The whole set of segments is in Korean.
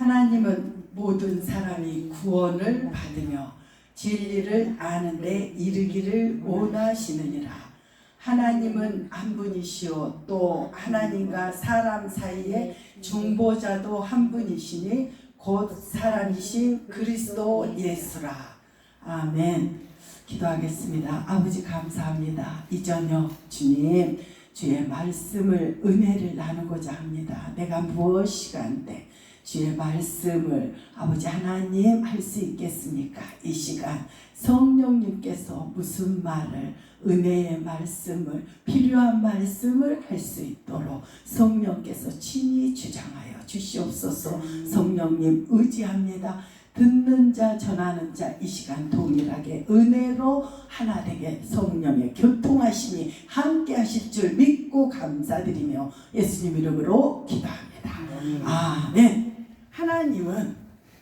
하나님은 모든 사람이 구원을 받으며 진리를 아는 데 이르기를 원하시느니라. 하나님은 한 분이시요 또 하나님과 사람 사이에 중보자도 한 분이시니 곧 사람이신 그리스도 예수라. 아멘. 기도하겠습니다. 아버지 감사합니다. 이 저녁 주님 주의 말씀을 은혜를 나누고자 합니다. 내가 무엇이 간데 주의 말씀을 아버지 하나님 할 수 있겠습니까? 이 시간 성령님께서 무슨 말을 은혜의 말씀을 필요한 말씀을 할 수 있도록 성령께서 친히 주장하여 주시옵소서. 성령님 의지합니다. 듣는 자 전하는 자 이 시간 동일하게 은혜로 하나 되게 성령의 교통하심이 함께 하실 줄 믿고 감사드리며 예수님 이름으로 기도합니다. 아멘. 하나님은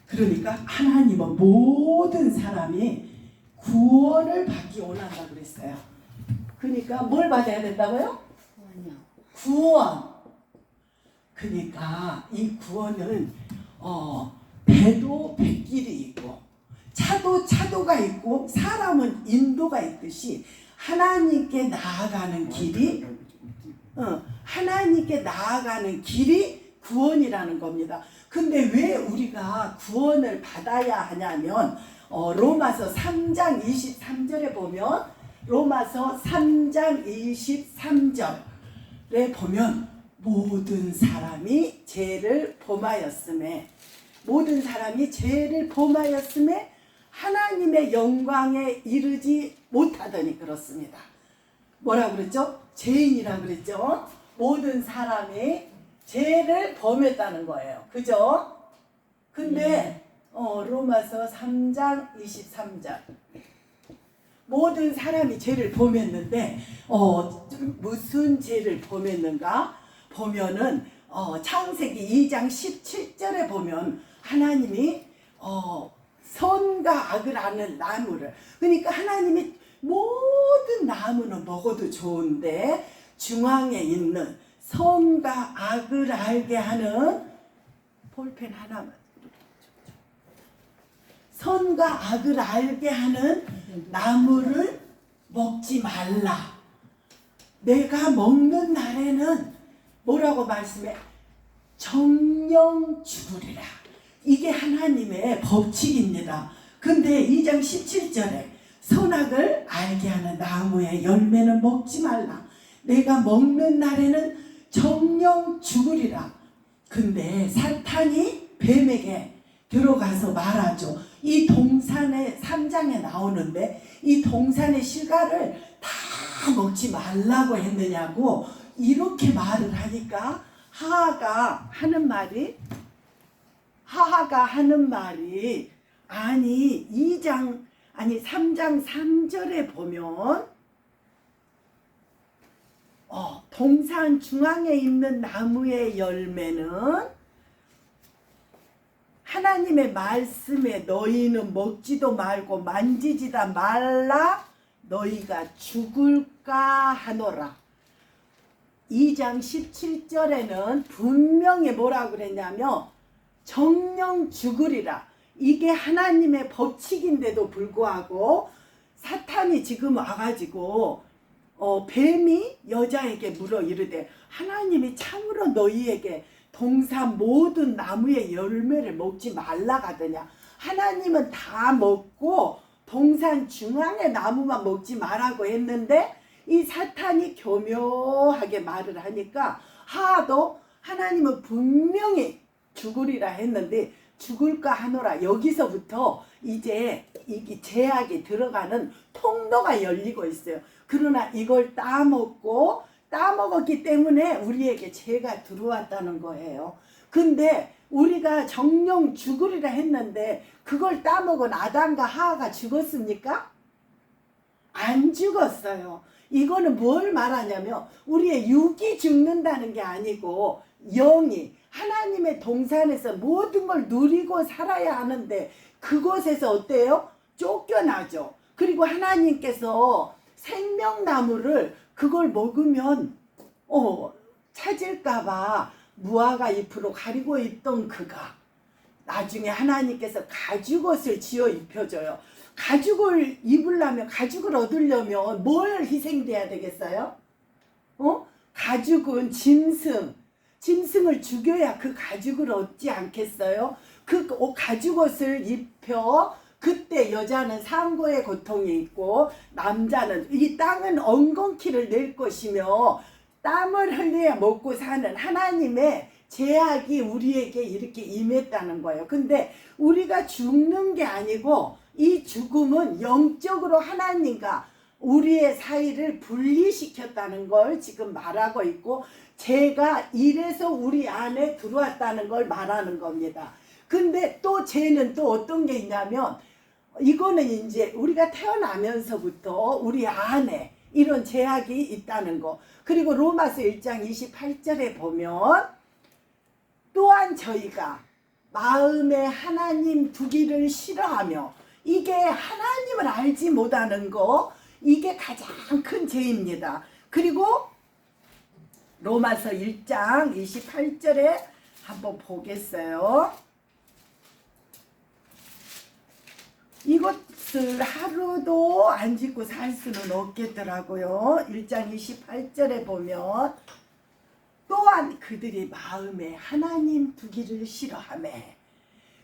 그러니까 하나님은 모든 사람이 구원을 받기 원한다고 그랬어요. 그러니까 뭘 받아야 된다고요? 구원. 그러니까 이 구원은 배도 백길이 있고 차도 차도가 있고 사람은 인도가 있듯이 하나님께 나아가는 길이 하나님께 나아가는 길이 구원이라는 겁니다. 근데 왜 우리가 구원을 받아야 하냐면 로마서 3장 23절에 보면 로마서 3장 23절에 보면 모든 사람이 죄를 범하였음에 모든 사람이 죄를 범하였음에 하나님의 영광에 이르지 못하더니 그렇습니다. 뭐라고 그랬죠? 죄인이라고 그랬죠? 모든 사람이 죄를 범했다는 거예요. 그죠? 근데 로마서 3장 23절 모든 사람이 죄를 범했는데 무슨 죄를 범했는가? 보면은 창세기 2장 17절에 보면 하나님이 선과 악을 아는 나무를 그러니까 하나님이 모든 나무는 먹어도 좋은데 중앙에 있는 선과 악을 알게 하는 볼펜 하나만 선과 악을 알게 하는 나무를 먹지 말라. 내가 먹는 날에는 뭐라고 말씀해? 정령 죽으리라. 이게 하나님의 법칙입니다. 근데 2장 17절에 선악을 알게 하는 나무의 열매는 먹지 말라. 내가 먹는 날에는 정령 죽으리라. 근데 사탄이 뱀에게 들어가서 말하죠. 이 동산의 3장에 나오는데 이 동산의 실과를 다 먹지 말라고 했느냐고 이렇게 말을 하니까 하하가 하는 말이 아니 3장 3절에 보면 동산 중앙에 있는 나무의 열매는 하나님의 말씀에 너희는 먹지도 말고 만지지다 말라 너희가 죽을까 하노라. 2장 17절에는 분명히 뭐라고 그랬냐면 정령 죽으리라. 이게 하나님의 법칙인데도 불구하고 사탄이 지금 와가지고 뱀이 여자에게 물어 이르되 하나님이 참으로 너희에게 동산 모든 나무의 열매를 먹지 말라 하더냐. 하나님은 다 먹고 동산 중앙의 나무만 먹지 말라고 했는데 이 사탄이 교묘하게 말을 하니까 하도 하나님은 분명히 죽으리라 했는데 죽을까 하노라. 여기서부터 이제 이 죄악이 들어가는 통로가 열리고 있어요. 그러나 이걸 따먹었기 때문에 우리에게 죄가 들어왔다는 거예요. 근데 우리가 정령 죽으리라 했는데 그걸 따먹은 아담과 하와가 죽었습니까? 안 죽었어요. 이거는 뭘 말하냐면 우리의 육이 죽는다는 게 아니고 영이 하나님의 동산에서 모든 걸 누리고 살아야 하는데 그곳에서 어때요? 쫓겨나죠. 그리고 하나님께서 생명나무를 그걸 먹으면 찾을까봐 무화과 잎으로 가리고 있던 그가 나중에 하나님께서 가죽옷을 지어 입혀줘요. 가죽을 입으려면, 가죽을 얻으려면 뭘 희생돼야 되겠어요? 가죽은 짐승을 죽여야 그 가죽을 얻지 않겠어요? 그 가죽옷을 입혀 그때 여자는 상고의 고통이 있고 남자는 이 땅은 엉겅퀴를 낼 것이며 땀을 흘려야 먹고 사는 하나님의 제약이 우리에게 이렇게 임했다는 거예요. 근데 우리가 죽는 게 아니고 이 죽음은 영적으로 하나님과 우리의 사이를 분리시켰다는 걸 지금 말하고 있고 죄가 이래서 우리 안에 들어왔다는 걸 말하는 겁니다. 근데 또 죄는 또 어떤 게 있냐면 이거는 이제 우리가 태어나면서부터 우리 안에 이런 제약이 있다는 거. 그리고 로마서 1장 28절에 보면 또한 저희가 마음에 하나님 두기를 싫어하며 이게 하나님을 알지 못하는 거 이게 가장 큰 죄입니다. 그리고 로마서 1장 28절에 한번 보겠어요. 이것을 하루도 안 짓고 살 수는 없겠더라고요. 1장 28절에 보면 또한 그들이 마음에 하나님 두기를 싫어하매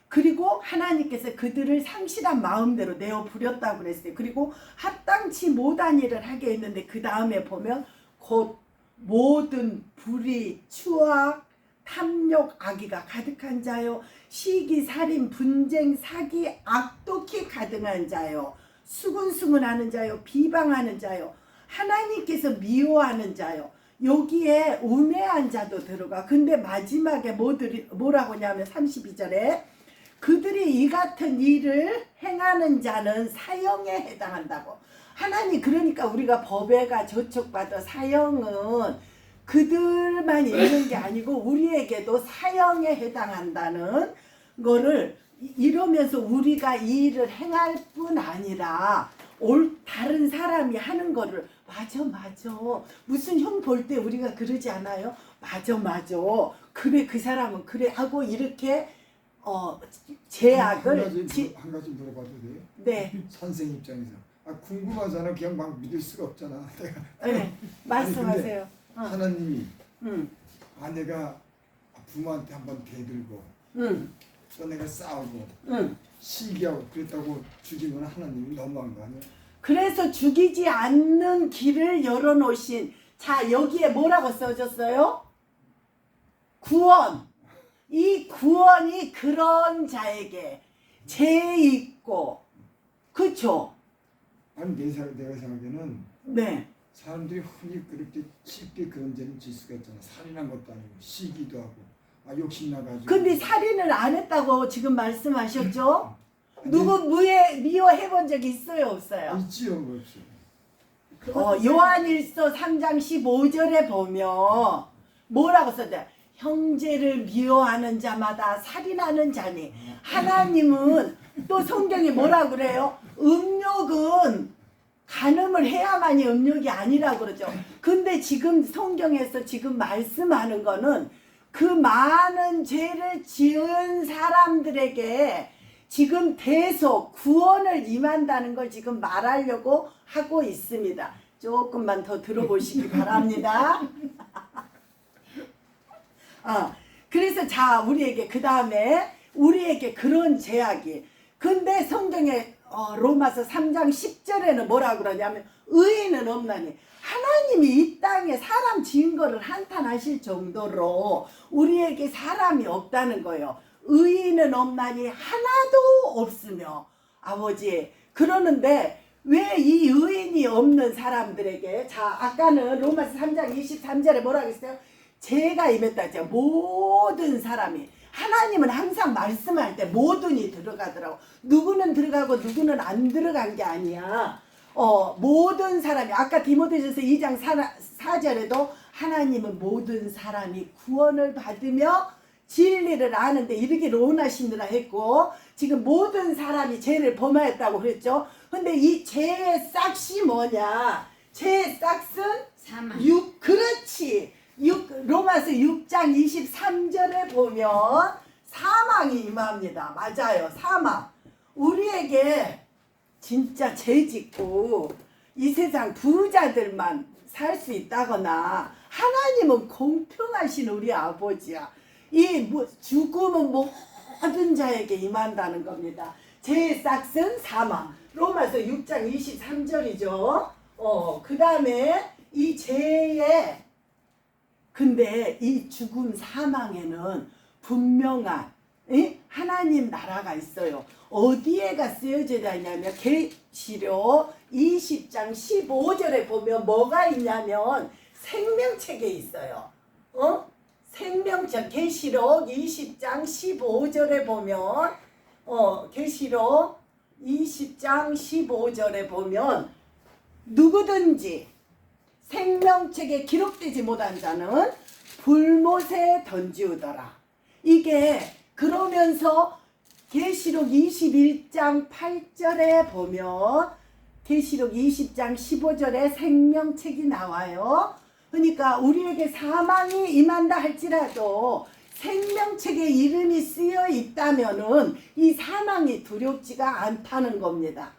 그리고 하나님께서 그들을 상실한 마음대로 내어 부렸다고 그랬어요. 그리고 합당치 못한 일을 하게 했는데 그 다음에 보면 곧 모든 불의, 추악, 탐욕, 악의가 가득한 자요 시기, 살인, 분쟁, 사기, 악독히 가득한 자요 수군수군하는 자요 비방하는 자요 하나님께서 미워하는 자요 여기에 우매한 자도 들어가. 근데 마지막에 뭐라고 하냐면 32절에 그들이 이 같은 일을 행하는 자는 사형에 해당한다고. 하나님 그러니까 우리가 법에가 저촉받아 사형은 그들만 있는 게 아니고 우리에게도 사형에 해당한다는 거를 이러면서 우리가 이 일을 행할 뿐 아니라 다른 사람이 하는 거를 맞아 무슨 형 볼 때 우리가 그러지 않아요? 맞아 그래 그 사람은 그래 하고 이렇게 제약을 한 가지 물어봐도 돼요? 네. 선생 입장에서 궁금하잖아. 그냥 막 믿을 수가 없잖아. 네, 말씀하세요. 하나님이 아내가 부모한테 한번 대들고 또 내가 싸우고 시기하고 그랬다고 죽이면 하나님이 너무한 거 아니에요? 그래서 죽이지 않는 길을 열어놓으신 자 여기에 뭐라고 써졌어요? 구원. 이 구원이 그런 자에게 죄 있고 그쵸? 아니 내가 생각에는 네. 사람들이 흔히 그렇게 쉽게 그런 죄를 질 수가 있잖아. 살인한 것도 아니고 시기도 하고 욕심나가지고. 근데 살인을 안 했다고 지금 말씀하셨죠? 누구 미워해본 적 있어요 없어요? 있지요. 없어요. 요한일서 3장 15절에 보면 뭐라고 써져? 형제를 미워하는 자마다 살인하는 자니 하나님은 또 성경에 뭐라 그래요? 음욕은 간음을 해야만이 음욕이 아니라고 그러죠. 근데 지금 성경에서 지금 말씀하는 거는 그 많은 죄를 지은 사람들에게 지금 대속 구원을 임한다는 걸 지금 말하려고 하고 있습니다. 조금만 더 들어보시기 바랍니다. 그래서 자 우리에게 그 다음에 우리에게 그런 제약이 근데 성경에 로마서 3장 10절에는 뭐라 그러냐면 의인은 없나니 하나님이 이 땅에 사람 지은 거를 한탄하실 정도로 우리에게 사람이 없다는 거예요. 의인은 없나니 하나도 없으며 아버지 그러는데 왜 이 의인이 없는 사람들에게 자 아까는 로마서 3장 23절에 뭐라 그랬어요? 죄가 임했다 했죠. 모든 사람이 하나님은 항상 말씀할 때 모든이 들어가더라고. 누구는 들어가고 누구는 안 들어간 게 아니야. 모든 사람이 아까 디모데전서 2장 4절에도 하나님은 모든 사람이 구원을 받으며 진리를 아는데 이르기를 원하시느라 했고 지금 모든 사람이 죄를 범하였다고 그랬죠. 근데 이 죄의 싹이 뭐냐? 죄의 싹은 사망. 그렇지. 로마서 6장 23절에 보면 사망이 임합니다. 맞아요. 사망. 우리에게 진짜 죄 짓고 이 세상 부자들만 살 수 있다거나 하나님은 공평하신 우리 아버지야. 이 죽음은 모든 자에게 임한다는 겁니다. 죄의 싹은 사망. 로마서 6장 23절이죠. 그 다음에 이 죄의 근데 이 죽음 사망에는 분명한 하나님 나라가 있어요. 어디에가 쓰여져 있냐면 계시록 20장 15절에 보면 뭐가 있냐면 생명책에 있어요. 생명책 계시록 20장 15절에 보면 계시록 20장 15절에 보면 누구든지 생명책에 기록되지 못한 자는 불못에 던지우더라. 이게 그러면서 계시록 21장 8절에 보면 계시록 20장 15절에 생명책이 나와요. 그러니까 우리에게 사망이 임한다 할지라도 생명책에 이름이 쓰여 있다면은 이 사망이 두렵지가 않다는 겁니다.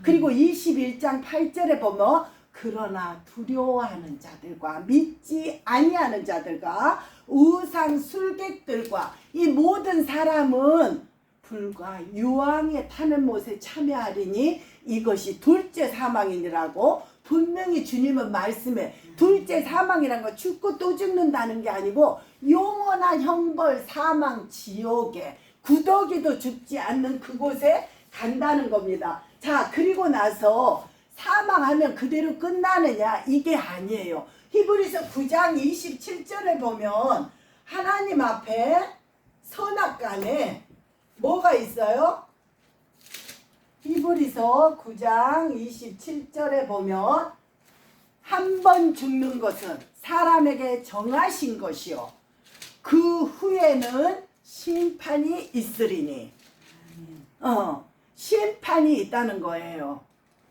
그리고 21장 8절에 보면 그러나 두려워하는 자들과 믿지 아니하는 자들과 우상 술객들과 이 모든 사람은 불과 유황에 타는 못에 참여하리니 이것이 둘째 사망이니라고 분명히 주님은 말씀해. 둘째 사망이란 거 죽고 또 죽는다는 게 아니고 영원한 형벌 사망 지옥에 구더기도 죽지 않는 그곳에 간다는 겁니다. 자, 그리고 나서 사망하면 그대로 끝나느냐? 이게 아니에요. 히브리서 9장 27절에 보면 하나님 앞에 선악간에 뭐가 있어요? 히브리서 9장 27절에 보면 한 번 죽는 것은 사람에게 정하신 것이요 그 후에는 심판이 있으리니 심판이 있다는 거예요.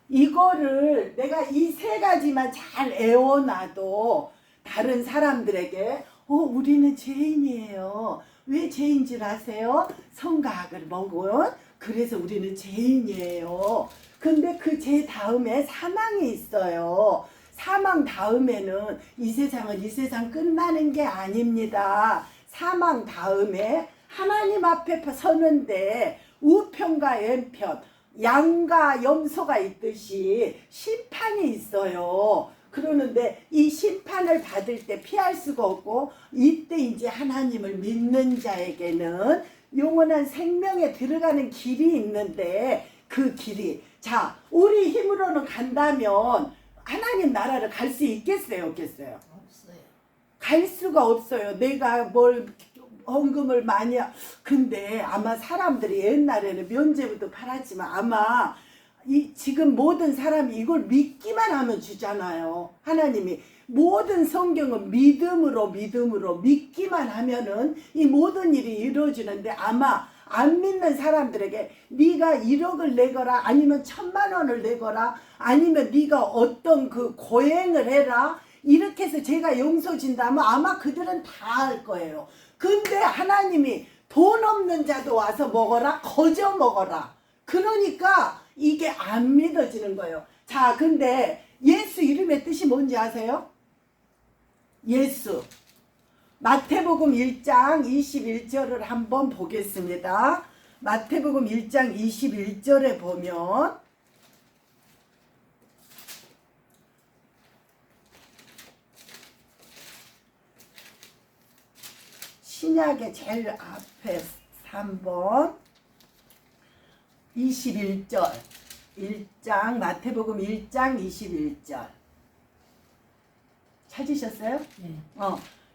이거를 내가 이 세 가지만 잘 애워놔도 다른 사람들에게 우리는 죄인이에요. 왜 죄인 줄 아세요? 성가학을 먹은 그래서 우리는 죄인이에요. 근데 그 죄 다음에 사망이 있어요. 사망 다음에는 이 세상은 이 세상 끝나는 게 아닙니다. 사망 다음에 하나님 앞에 서는데 우편과 왼편 양과 염소가 있듯이 심판이 있어요. 그러는데 이 심판을 받을 때 피할 수가 없고 이때 이제 하나님을 믿는 자에게는 영원한 생명에 들어가는 길이 있는데 그 길이 자 우리 힘으로는 간다면 하나님 나라를 갈 수 있겠어요? 없겠어요? 없어요. 갈 수가 없어요. 내가 뭘 헌금을 많이 근데 아마 사람들이 옛날에는 면제부도 팔았지만 아마 지금 모든 사람이 이걸 믿기만 하면 주잖아요. 하나님이 모든 성경은 믿음으로 믿기만 하면은 이 모든 일이 이루어지는데 아마 안 믿는 사람들에게 네가 1억을 내거라 아니면 1000만 원을 내거라 아니면 네가 어떤 그 고행을 해라 이렇게 해서 제가 용서 준다면 아마 그들은 다 할 거예요. 근데 하나님이 돈 없는 자도 와서 먹어라 거저 먹어라 그러니까 이게 안 믿어지는 거예요. 자 근데 예수 이름의 뜻이 뭔지 아세요? 예수 마태복음 1장 21절을 한번 보겠습니다. 마태복음 1장 21절에 보면 신약의 제일 앞에 3번 21절 1장 마태복음 1장 21절 찾으셨어요? 네.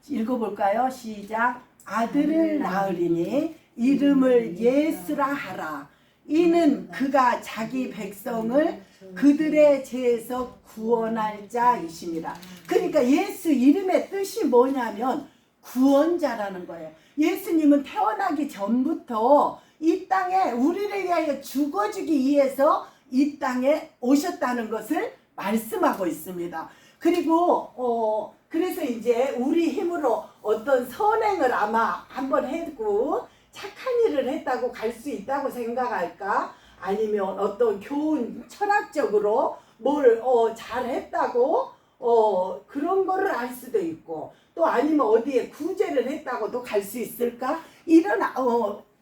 읽어볼까요? 시작. 아들을 낳으리니 이름을 예수라 하라. 이는 그가 자기 백성을 그들의 죄에서 구원할 자이심이라. 그러니까 예수 이름의 뜻이 뭐냐면 구원자라는 거예요. 예수님은 태어나기 전부터 이 땅에 우리를 위하여 죽어주기 위해서 이 땅에 오셨다는 것을 말씀하고 있습니다. 그리고 그래서 이제 우리 힘으로 어떤 선행을 아마 한번 했고 착한 일을 했다고 갈 수 있다고 생각할까? 아니면 어떤 교훈 철학적으로 뭘 잘했다고 그런 거를 알 수도 있고, 또 아니면 어디에 구제를 했다고도 갈 수 있을까? 이런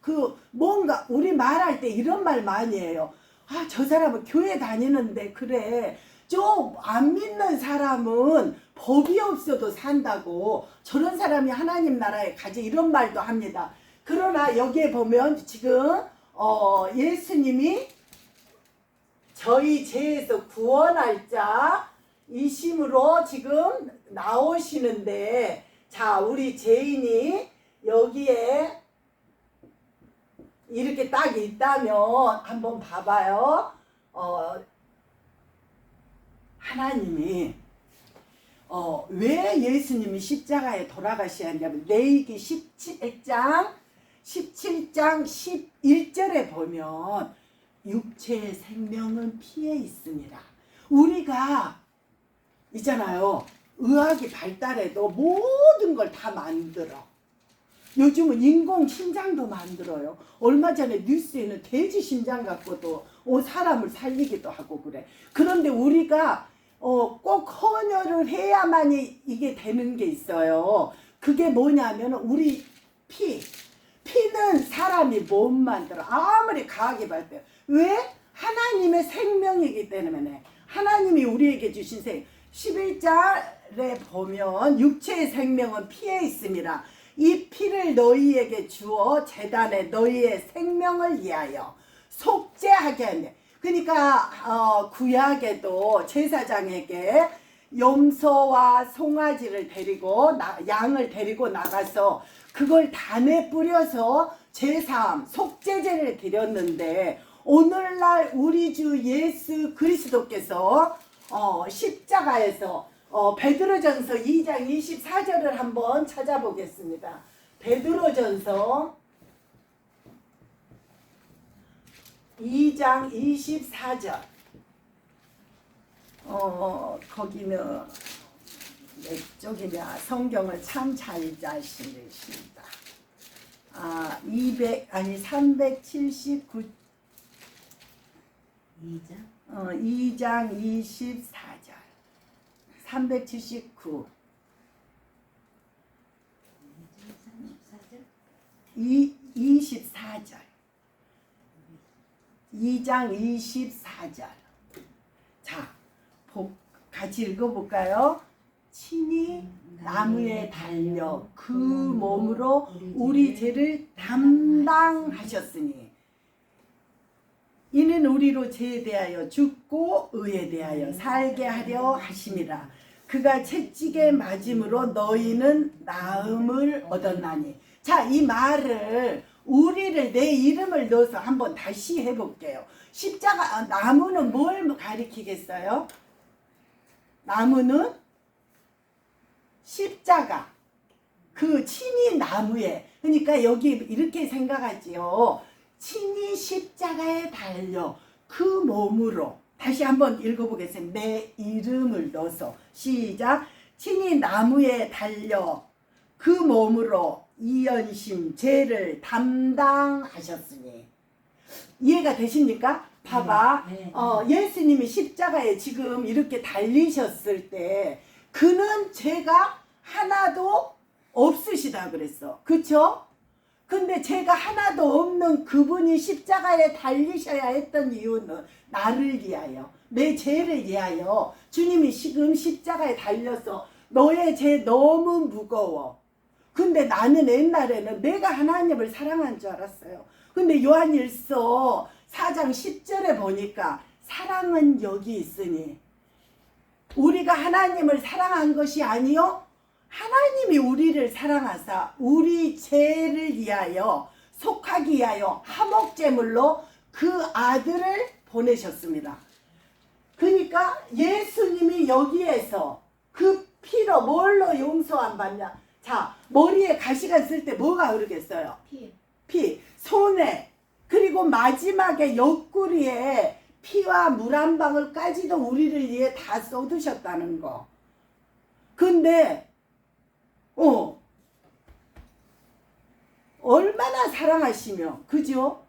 그 뭔가 우리 말할 때 이런 말 많이 해요. 아, 저 사람은 교회 다니는데 그래. 좀 안 믿는 사람은 법이 없어도 산다고. 저런 사람이 하나님 나라에 가지, 이런 말도 합니다. 그러나 여기에 보면 지금 예수님이 저희 죄에서 구원할 자 이심으로 지금 나오시는데, 자, 우리 죄인이 여기에 이렇게 딱 있다면 한번 봐봐요. 하나님이 왜 예수님이 십자가에 돌아가셔야 하냐면, 레위기 17장 11절에 보면 육체의 생명은 피에 있습니다. 우리가 있잖아요, 의학이 발달해도 모든 걸 다 만들어. 요즘은 인공 심장도 만들어요. 얼마 전에 뉴스에는 돼지 심장 갖고도 사람을 살리기도 하고 그래. 그런데 우리가 꼭 헌혈을 해야만이 이게 되는 게 있어요. 그게 뭐냐면 우리 피는 사람이 못 만들어. 아무리 과학이 발달. 왜? 하나님의 생명이기 때문에. 하나님이 우리에게 주신 11절에 보면 육체의 생명은 피에 있습니다. 이 피를 너희에게 주어 제단에 너희의 생명을 위하여 속죄하게 하네. 그러니까 구약에도 제사장에게 염소와 송아지를 데리고 양을 데리고 나가서 그걸 단에 뿌려서 제사함 속죄제를 드렸는데, 오늘날 우리 주 예수 그리스도께서 십자가에서 베드로전서 2장 24절을 한번 찾아보겠습니다. 베드로전서 2장 24절. 거기는 몇 쪽이냐? 성경을 참 잘 자시십니다. 379 2장 24절. 379 24절. 2장 24절. 자, 같이 읽어볼까요? 친히 나무에 달려 그 몸으로 우리 죄를 담당하셨으니 이는 우리로 죄에 대하여 죽고 의에 대하여 살게 하려 하심이라. 그가 채찍에 맞음으로 너희는 나음을 얻었나니. 자, 이 말을 우리를, 내 이름을 넣어서 한번 다시 해볼게요. 십자가, 나무는 뭘 가리키겠어요? 나무는 십자가, 그 친히 나무에, 그러니까 여기 이렇게 생각하지요. 친히 십자가에 달려 그 몸으로, 다시 한번 읽어보겠습니다. 내 이름을 넣어서 시작. 친히 나무에 달려 그 몸으로 이연심 죄를 담당하셨으니. 이해가 되십니까? 봐봐. 예수님이 십자가에 지금 이렇게 달리셨을 때 그는 죄가 하나도 없으시다 그랬어. 그쵸? 근데 죄가 하나도 없는 그분이 십자가에 달리셔야 했던 이유는 나를 위하여, 내 죄를 위하여. 주님이 지금 십자가에 달려서 너의 죄 너무 무거워. 근데 나는 옛날에는 내가 하나님을 사랑한 줄 알았어요. 근데 요한일서 4장 10절에 보니까 사랑은 여기 있으니, 우리가 하나님을 사랑한 것이 아니요 하나님이 우리를 사랑하사 우리 죄를 위하여, 속하기 위하여 화목제물로 그 아들을 보내셨습니다. 그러니까 예수님이 여기에서 그 피로 뭘로 용서 안 받냐? 자, 머리에 가시가 있을 때 뭐가 흐르겠어요? 피. 손에, 그리고 마지막에 옆구리에 피와 물 한 방울까지도 우리를 위해 다 쏟으셨다는 거. 근데 얼마나 사랑하시며, 그죠?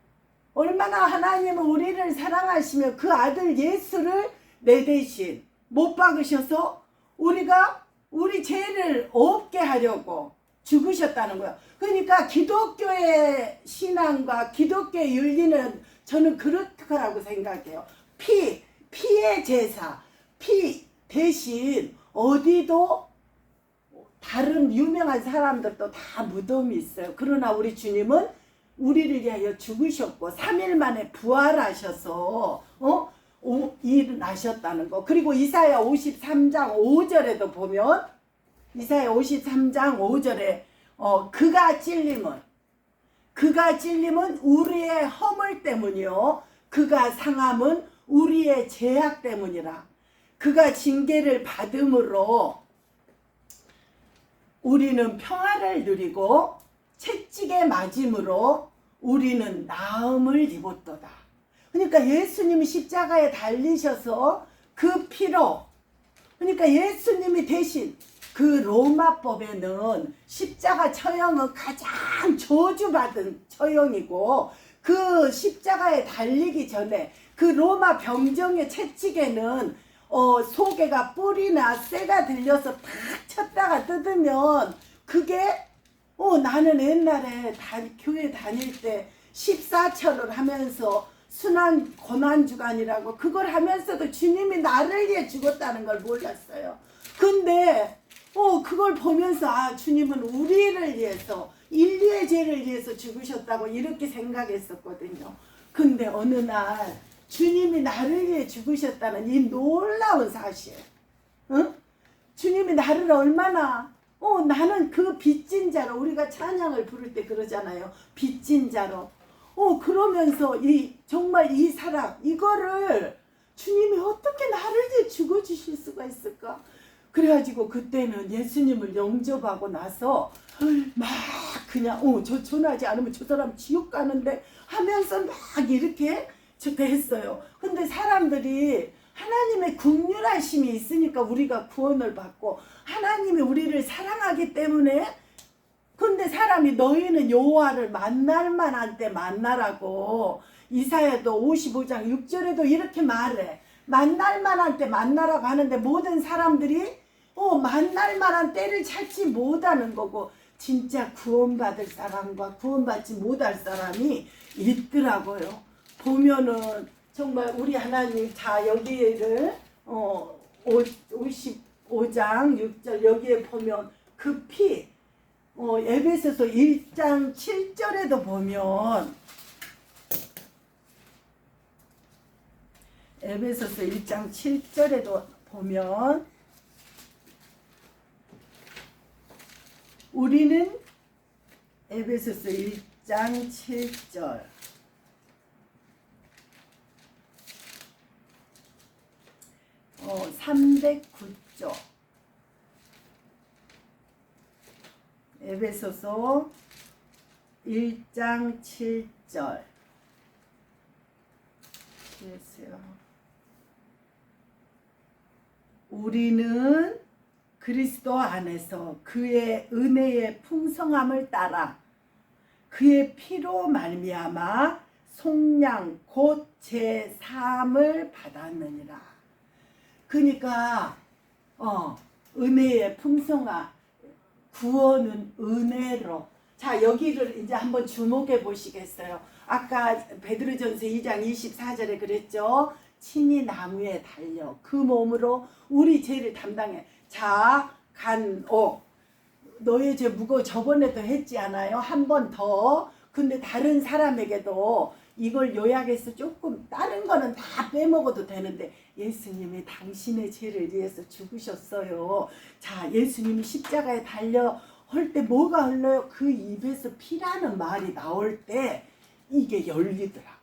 얼마나 하나님은 우리를 사랑하시며 그 아들 예수를 내 대신 못 박으셔서 우리 죄를 없게 하려고 죽으셨다는 거예요. 그러니까 기독교의 신앙과 기독교의 윤리는 저는 그렇다고 생각해요. 피의 제사, 피 대신 어디도 다른 유명한 사람들도 다 무덤이 있어요. 그러나 우리 주님은 우리를 위하여 죽으셨고 3일 만에 부활하셔서 일어나셨다는 거. 그리고 이사야 53장 5절에도 보면 이사야 53장 5절에 그가 찔림은 우리의 허물 때문이요 그가 상함은 우리의 죄악 때문이라. 그가 징계를 받음으로 우리는 평화를 누리고 채찍에 맞음으로 우리는 나음을 입었도다. 그러니까 예수님이 십자가에 달리셔서 그 피로, 그러니까 예수님이 대신 그 로마법에는 십자가 처형은 가장 저주받은 처형이고 그 십자가에 달리기 전에 그 로마 병정의 채찍에는 소개가 뿔이나 쇠가 들려서 탁 쳤다가 뜯으면 그게 나는 옛날에 교회 다닐 때 14철을 하면서 순환 고난주간이라고 그걸 하면서도 주님이 나를 위해 죽었다는 걸 몰랐어요. 근데 그걸 보면서 주님은 우리를 위해서 인류의 죄를 위해서 죽으셨다고 이렇게 생각했었거든요. 근데 어느 날 주님이 나를 위해 죽으셨다는 이 놀라운 사실, 주님이 나를 얼마나 나는 그 빚진 자로, 우리가 찬양을 부를 때 그러잖아요. 빚진 자로. 그러면서 정말 이 사랑, 이거를 주님이 어떻게 나를 위해 죽어주실 수가 있을까? 그래가지고 그때는 예수님을 영접하고 나서 막 그냥 저 전하지 않으면 저 사람 지옥 가는데 하면서 막 이렇게 했어요. 근데 사람들이 하나님의 긍휼하심이 있으니까 우리가 구원을 받고 하나님이 우리를 사랑하기 때문에, 근데 사람이 너희는 여호와를 만날 만한 때 만나라고 이사야도 55장 6절에도 이렇게 말해. 만날 만한 때 만나라고 하는데 모든 사람들이 만날 만한 때를 찾지 못하는 거고 진짜 구원받을 사람과 구원받지 못할 사람이 있더라고요. 보면은 정말 우리 하나님, 자 여기를 55장 6절 여기에 보면 그 피, 에베소서 1장 7절에도 보면 에베소서 1장 7절에도 보면 우리는 에베소서 1장 7절 309조 에베소서 1장 7절 우리는 그리스도 안에서 그의 은혜의 풍성함을 따라 그의 피로 말미암아 속량 곧 제 사함을 받았느니라. 그러니까 은혜의 풍성함, 구원은 은혜로. 자 여기를 이제 한번 주목해 보시겠어요. 아까 베드로전서 2장 24절에 그랬죠. 친히 나무에 달려 그 몸으로 우리 죄를 담당해. 자 간옥 너의 죄 무거워. 저번에도 했지 않아요? 한 번 더. 근데 다른 사람에게도 이걸 요약해서 조금 다른 거는 다 빼먹어도 되는데 예수님이 당신의 죄를 위해서 죽으셨어요. 자 예수님이 십자가에 달려 할 때 뭐가 흘러요? 그 입에서 피라는 말이 나올 때 이게 열리더라고요.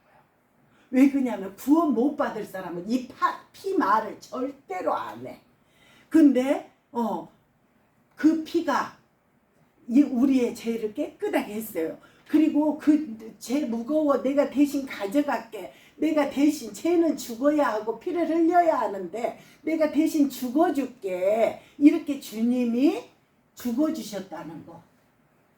왜 그러냐면 구원 못 받을 사람은 이 피 말을 절대로 안 해. 근데 그 피가 우리의 죄를 깨끗하게 했어요. 그리고 그 죄 무거워 내가 대신 가져갈게. 내가 대신 죄는 죽어야 하고 피를 흘려야 하는데 내가 대신 죽어줄게. 이렇게 주님이 죽어주셨다는 거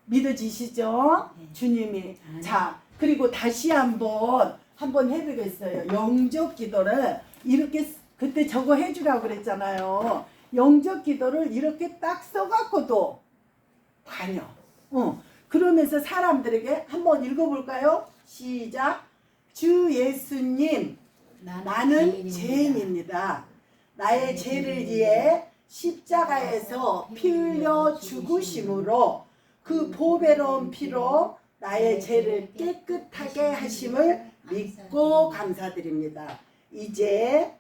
믿어지시죠? 주님이. 자, 그리고 다시 한번 해보겠어요. 영적 기도를 이렇게 그때 저거 해주라고 그랬잖아요. 영적 기도를 이렇게 딱 써갖고도 다녀. 그러면서 사람들에게 한번 읽어볼까요? 시작. 주 예수님, 나는 죄인입니다. 나의 죄를 위해 십자가에서 피 흘려 죽으심으로 그 보배로운 피로 나의 죄를 깨끗하게 하심을 믿고 감사드립니다. 이제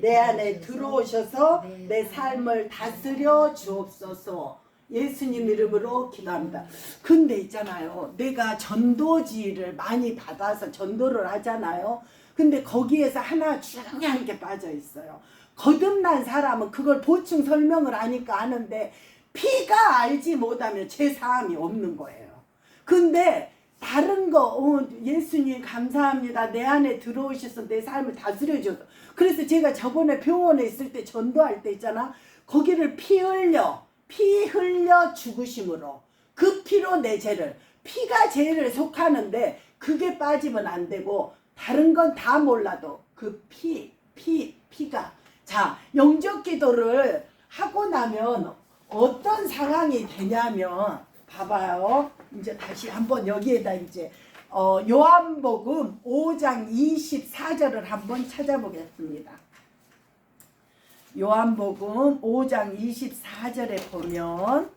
내 안에 들어오셔서 내 삶을 다스려 주옵소서. 예수님 이름으로 기도합니다. 근데 있잖아요. 내가 전도지를 많이 받아서 전도를 하잖아요. 근데 거기에서 하나 중요한 게 빠져 있어요. 거듭난 사람은 그걸 보충 설명을 하니까 아는데 피가 알지 못하면 죄사함이 없는 거예요. 근데 다른 거 예수님 감사합니다. 내 안에 들어오셔서 내 삶을 다스려줘서. 그래서 제가 저번에 병원에 있을 때 전도할 때 있잖아. 거기를 피 흘려 죽으심으로 그 피로 내 죄를, 피가 죄를 속하는데 그게 빠지면 안 되고 다른 건 다 몰라도 그 피가. 자, 영적 기도를 하고 나면 어떤 상황이 되냐면 봐봐요. 이제 다시 한번 여기에다 이제 요한복음 5장 24절을 한번 찾아보겠습니다. 요한복음 5장 24절에 보면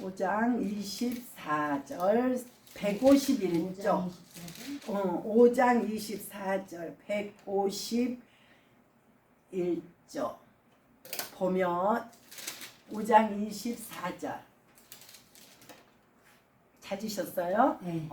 (5장 24절) 151쪽 5장 24절 151쪽 보면 5장 24절 찾으셨어요? 네.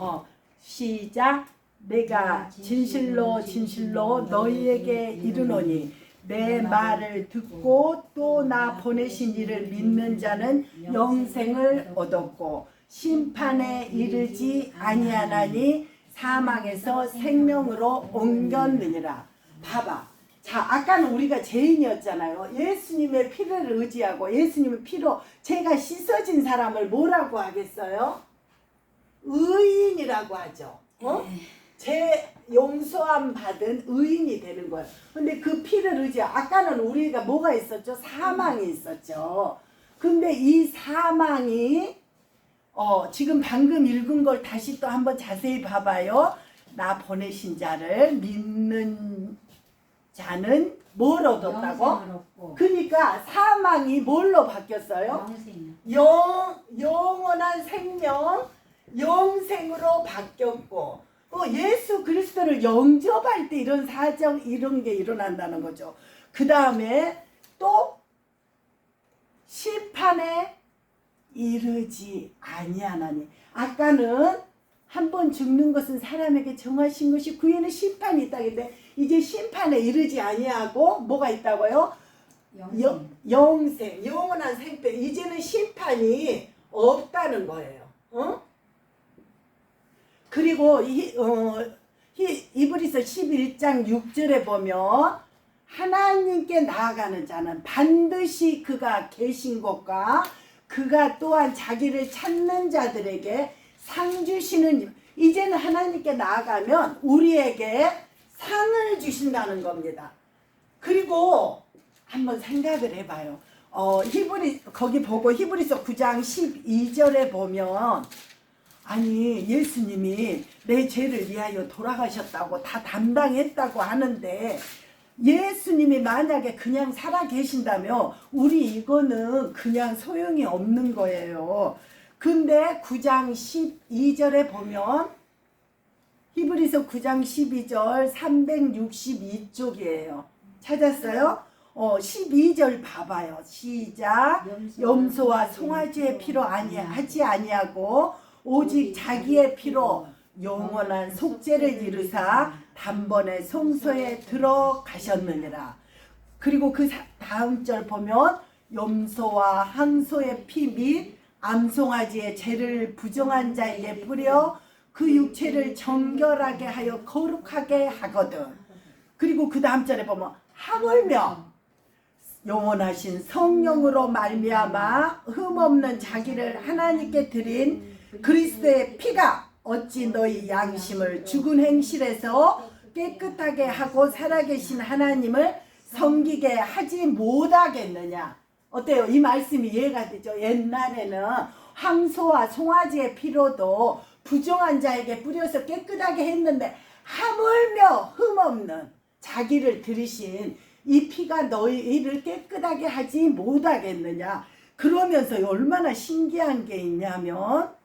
시작. 내가 진실로 너희에게 이르노니 내 말을 듣고 또 나 보내신 이를 믿는 자는 영생을 얻었고 심판에 이르지 아니하나니 사망에서 생명으로 옮겼느니라. 봐봐. 자, 아까는 우리가 죄인이었잖아요. 예수님의 피를 의지하고 예수님의 피로 죄가 씻어진 사람을 뭐라고 하겠어요? 의인이라고 하죠. 죄 용서함 받은 의인이 되는 거예요. 근데 그 피를 의지하고 아까는 우리가 뭐가 있었죠? 사망이 있었죠. 근데 이 사망이 지금 방금 읽은 걸 다시 또 한번 자세히 봐봐요. 나 보내신 자를 믿는 자는 뭘 얻었다고? 그러니까 사망이 뭘로 바뀌었어요? 영원한 생명, 영생으로 바뀌었고 예수 그리스도를 영접할 때 이런 사정 이런 게 일어난다는 거죠. 그 다음에 또 심판에 이르지 아니하나니. 아까는 한 번 죽는 것은 사람에게 정하신 것이 그 위에는 심판이 있다는데 이제 심판에 이르지 아니하고 뭐가 있다고요? 영생, 영원한 생태. 이제는 심판이 없다는 거예요. 그리고 이브리서 11장 6절에 보면 하나님께 나아가는 자는 반드시 그가 계신 곳과 그가 또한 자기를 찾는 자들에게 상 주시는. 이제는 하나님께 나아가면 우리에게 상을 주신다는 겁니다. 그리고 한번 생각을 해봐요. 거기 보고 히브리서 9장 12절에 보면 아니 예수님이 내 죄를 위하여 돌아가셨다고 다 담당했다고 하는데 예수님이 만약에 그냥 살아 계신다면 우리 이거는 그냥 소용이 없는 거예요. 근데 9장 12절에 보면 히브리서 9장 12절 362쪽이에요. 찾았어요? 12절 봐봐요. 시작. 염소와 송아지의 피로 하지 아니하고 오직 자기의 피로 영원한 속죄를 이루사 단번에 성소에 들어가셨느니라. 그리고 그 다음 절 보면 염소와 항소의 피 및 암송아지의 죄를 부정한 자에게 뿌려 그 육체를 정결하게 하여 거룩하게 하거든. 그리고 그 다음 절에 보면 하물며 영원하신 성령으로 말미암아 흠없는 자기를 하나님께 드린 그리스도의 피가 어찌 너희 양심을 죽은 행실에서 깨끗하게 하고 살아계신 하나님을 섬기게 하지 못하겠느냐. 어때요? 이 말씀이 이해가 되죠? 옛날에는 황소와 송아지의 피로도 부정한 자에게 뿌려서 깨끗하게 했는데 하물며 흠없는 자기를 들이신 이 피가 너희를 깨끗하게 하지 못하겠느냐. 그러면서 얼마나 신기한 게 있냐면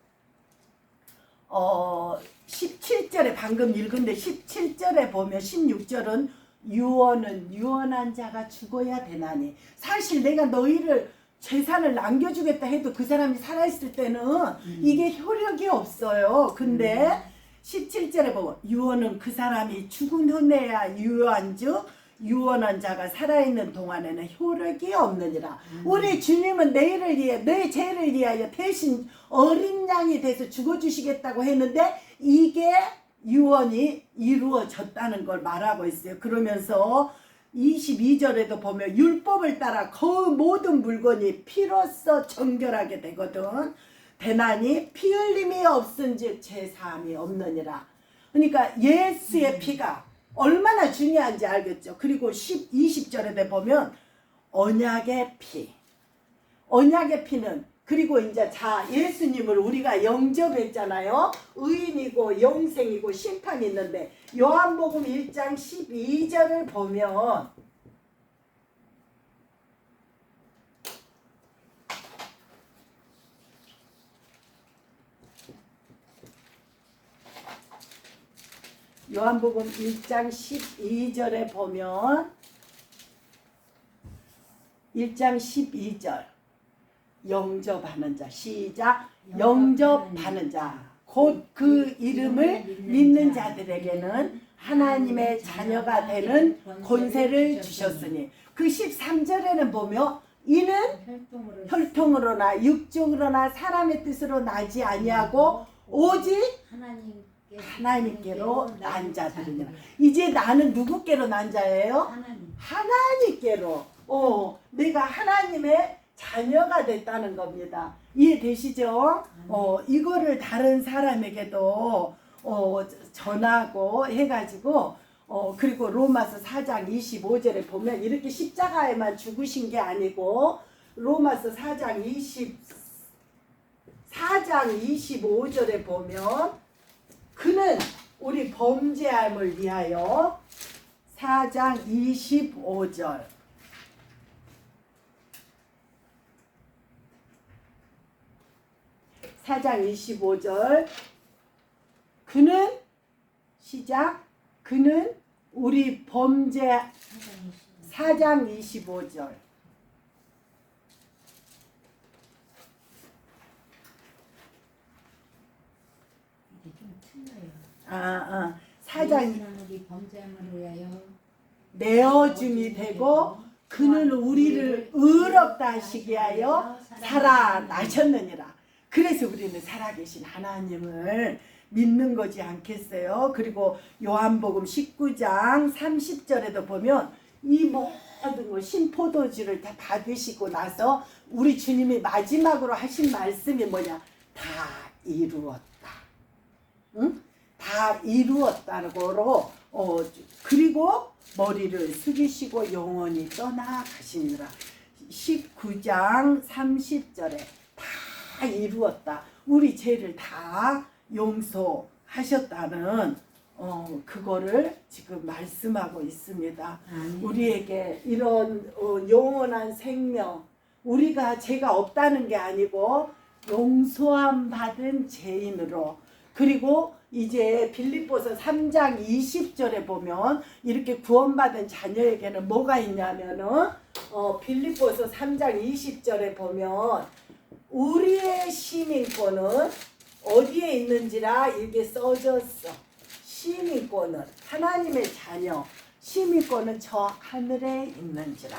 17절에 방금 읽은데 17절에 보면 16절은 유언은 유언한 자가 죽어야 되나니. 사실 내가 너희를 재산을 남겨주겠다 해도 그 사람이 살아있을 때는 이게 효력이 없어요. 근데 17절에 보면 유언은 그 사람이 죽은 후에야 유언한즉 유언한 자가 살아있는 동안에는 효력이 없느니라. 우리 주님은 내일을 위해 내 죄를 위하여 대신 어린 양이 돼서 죽어주시겠다고 했는데 이게 유언이 이루어졌다는 걸 말하고 있어요. 그러면서 22절에도 보면 율법을 따라 그 모든 물건이 피로써 정결하게 되거든. 대나니 피 흘림이 없은즉 죄사함이 없느니라. 그러니까 예수의 피가 얼마나 중요한지 알겠죠. 그리고 20절에 보면 언약의 피. 언약의 피는 그리고 이제 자 예수님을 우리가 영접했잖아요. 의인이고 영생이고 심판이 있는데 요한복음 1장 12절을 보면 요한복음 1장 12절에 보면 1장 12절 영접하는 자 시작 영접하는 자 곧 그 이름을 믿는 자들에게는 하나님의 자녀가 되는 권세를 주셨으니 그 13절에는 보면 이는 혈통으로나 육적으로나 사람의 뜻으로 나지 아니하고 오직 하나님께로 난 자들이니라. 이제 나는 누구께로 난 자예요? 하나님께로. 내가 하나님의 자녀가 됐다는 겁니다. 이해되시죠? 이거를 다른 사람에게도 전하고 해가지고 그리고 로마서 4장 25절에 보면 이렇게 십자가에만 죽으신 게 아니고 로마서 4장 25절에 보면 그는 우리 범죄함을 위하여 4장 25절 그는 시작 그는 우리 범죄 4장 25절 4장 내어줌이 되고 그는 우리를 의롭다 하시게 하여 살아나셨느니라. 그래서 우리는 살아계신 하나님을 믿는 거지 않겠어요? 그리고 요한복음 19장 30절에도 보면 이 모든 거 신포도주를 다 받으시고 나서 우리 주님이 마지막으로 하신 말씀이 뭐냐? 다 이루었다. 응? 다 이루었다는 거로 그리고 머리를 숙이시고 영원히 떠나가시니라. 19장 30절에 다 이루었다. 우리 죄를 다 용서하셨다는 그거를 지금 말씀하고 있습니다. 우리에게 이런 영원한 생명, 우리가 죄가 없다는 게 아니고 용서함 받은 죄인으로, 그리고 이제 빌립보서 3장 20절에 보면 이렇게 구원받은 자녀에게는 뭐가 있냐면은 빌립보서 3장 20절에 보면 우리의 시민권은 어디에 있는지라 이게 써졌어. 시민권은 하나님의 자녀, 시민권은 저 하늘에 있는지라.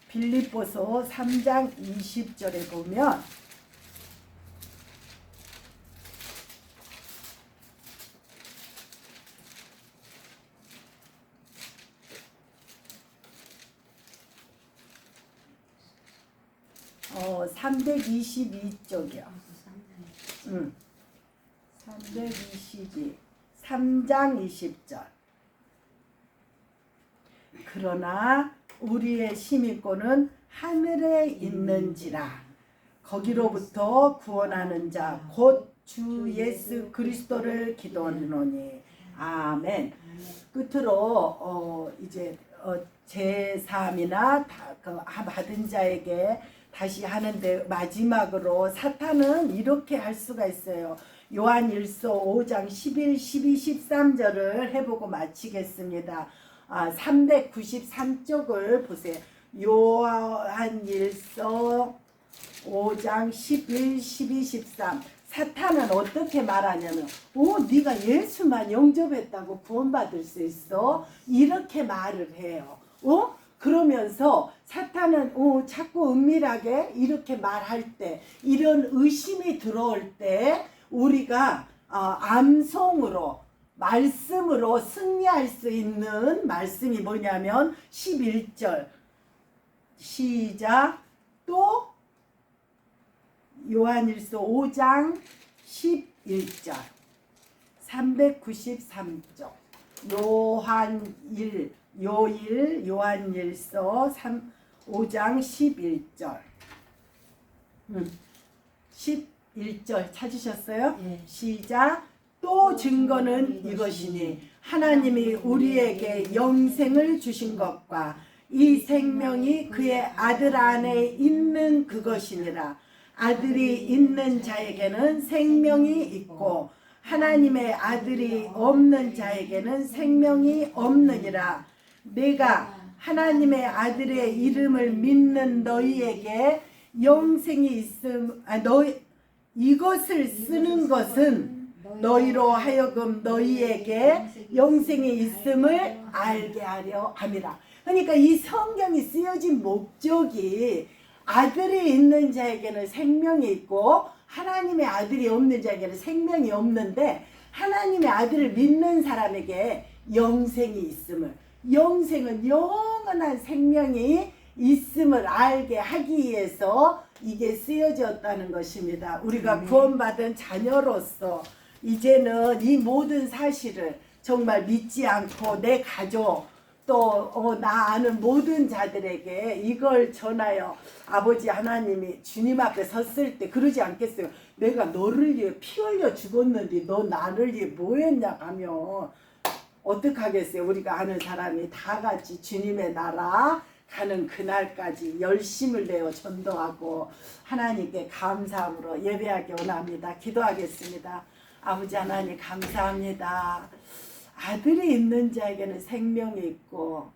빌립보서 3장 20절에 보면 어, 322쪽이요. 322, 3장 20절. 그러나 우리의 시민권은 하늘에 있는지라. 거기로부터 구원하는 자 곧 주 예수 그리스도를 기도하노니. 아멘. 끝으로 이제 제3이나 받은 자에게 다시 하는데, 마지막으로 사탄은 이렇게 할 수가 있어요. 요한일서 5장 11, 12, 13절을 해보고 마치겠습니다. 393쪽을 보세요. 요한일서 5장 11, 12, 13. 사탄은 어떻게 말하냐면, 네가 예수만 영접했다고 구원받을 수 있어? 이렇게 말을 해요. 그러면서 사탄은 자꾸 은밀하게 이렇게 말할 때, 이런 의심이 들어올 때 우리가 암송으로, 말씀으로 승리할 수 있는 말씀이 뭐냐면 11절 시작. 또 요한일서 5장 11절 393쪽 요한일서 5장 11절 11절 찾으셨어요? 예. 시작. 또 증거는 이것이니 하나님이 우리에게 영생을 주신 것과 이 생명이 그의 아들 안에 있는 그것이니라. 아들이 있는 자에게는 생명이 있고 하나님의 아들이 없는 자에게는 생명이 없느니라. 내가 하나님의 아들의 이름을 믿는 너희에게 영생이 있음, 이것을 쓰는 것은 너희로 하여금 너희에게 영생이 있음을 알게 하려 함이라. 그러니까 이 성경이 쓰여진 목적이, 아들이 있는 자에게는 생명이 있고 하나님의 아들이 없는 자에게는 생명이 없는데, 하나님의 아들을 믿는 사람에게 영생이 있음을, 영생은 영원한 생명이 있음을 알게 하기 위해서 이게 쓰여졌다는 것입니다. 우리가 구원받은 자녀로서 이제는 이 모든 사실을 정말 믿지 않고 내 가족, 또 나 아는 모든 자들에게 이걸 전하여, 아버지 하나님이 주님 앞에 섰을 때 그러지 않겠어요? 내가 너를 위해 피 흘려 죽었는데 너 나를 위해 뭐 했냐 하면 어떡하겠어요? 우리가 아는 사람이 다 같이 주님의 나라 가는 그날까지 열심을 내어 전도하고 하나님께 감사함으로 예배하기 원합니다. 기도하겠습니다. 아버지 하나님 감사합니다. 아들이 있는 자에게는 생명이 있고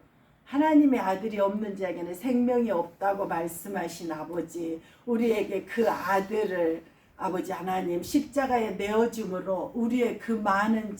하나님의 아들이 없는 자에게는 생명이 없다고 말씀하신 아버지, 우리에게 그 아들을 아버지 하나님 십자가에 내어줌으로 우리의 그 많은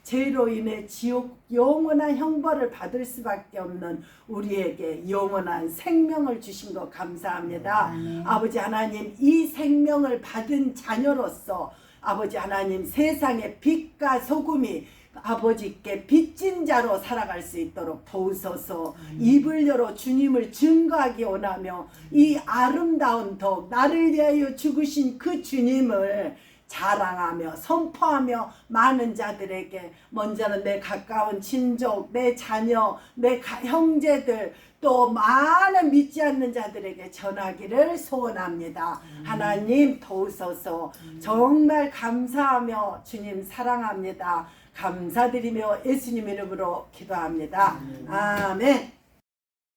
죄로 인해 지옥 영원한 형벌을 받을 수밖에 없는 우리에게 영원한 생명을 주신 것 감사합니다. 아버지 하나님, 이 생명을 받은 자녀로서 아버지 하나님, 세상의 빛과 소금이 아버지께 빚진 자로 살아갈 수 있도록 도우소서. 입을 열어 주님을 증거하기 원하며 이 아름다운 덕, 나를 위하여 죽으신 그 주님을 자랑하며 선포하며 많은 자들에게, 먼저는 내 가까운 친족, 내 자녀, 내 형제들, 또 많은 믿지 않는 자들에게 전하기를 소원합니다. 하나님 도우소서. 정말 감사하며 주님 사랑합니다. 감사드리며 예수님 이름으로 기도합니다. 아멘.